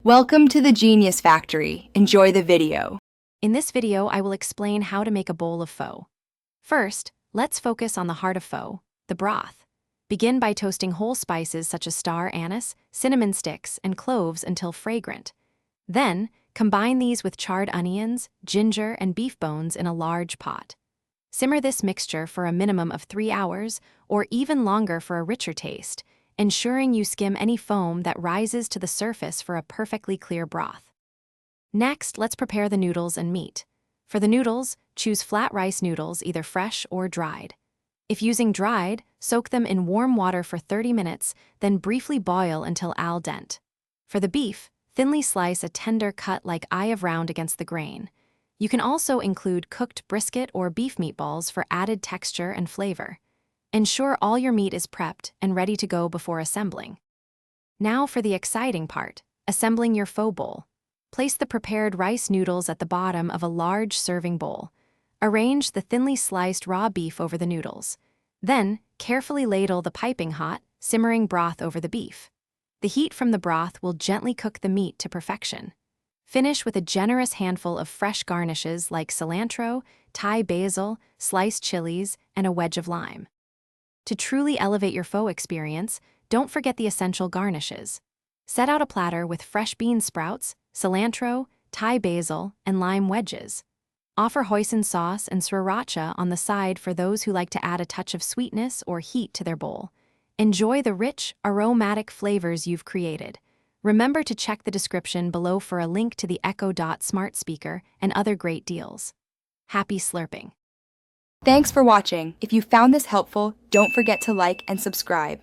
Welcome to the Genius Factory. Enjoy the video. In this video, I will explain how to make a bowl of pho. First, let's focus on the heart of pho, the broth. Begin by toasting whole spices such as star anise, cinnamon sticks, and cloves until fragrant. Then, combine these with charred onions, ginger, and beef bones in a large pot. Simmer this mixture for a minimum of 3 hours, or even longer for a richer taste, ensuring you skim any foam that rises to the surface for a perfectly clear broth. Next, let's prepare the noodles and meat. For the noodles, choose flat rice noodles, either fresh or dried. If using dried, soak them in warm water for 30 minutes, then briefly boil until al dente. For the beef, thinly slice a tender cut like eye of round against the grain. You can also include cooked brisket or beef meatballs for added texture and flavor. Ensure all your meat is prepped and ready to go before assembling. Now for the exciting part, assembling your pho bowl. Place the prepared rice noodles at the bottom of a large serving bowl. Arrange the thinly sliced raw beef over the noodles. Then, carefully ladle the piping hot, simmering broth over the beef. The heat from the broth will gently cook the meat to perfection. Finish with a generous handful of fresh garnishes like cilantro, Thai basil, sliced chilies, and a wedge of lime. To truly elevate your pho experience, don't forget the essential garnishes. Set out a platter with fresh bean sprouts, cilantro, Thai basil, and lime wedges. Offer hoisin sauce and sriracha on the side for those who like to add a touch of sweetness or heat to their bowl. Enjoy the rich, aromatic flavors you've created. Remember to check the description below for a link to the Echo Dot smart speaker and other great deals. Happy slurping! Thanks for watching. If you found this helpful, don't forget to like and subscribe.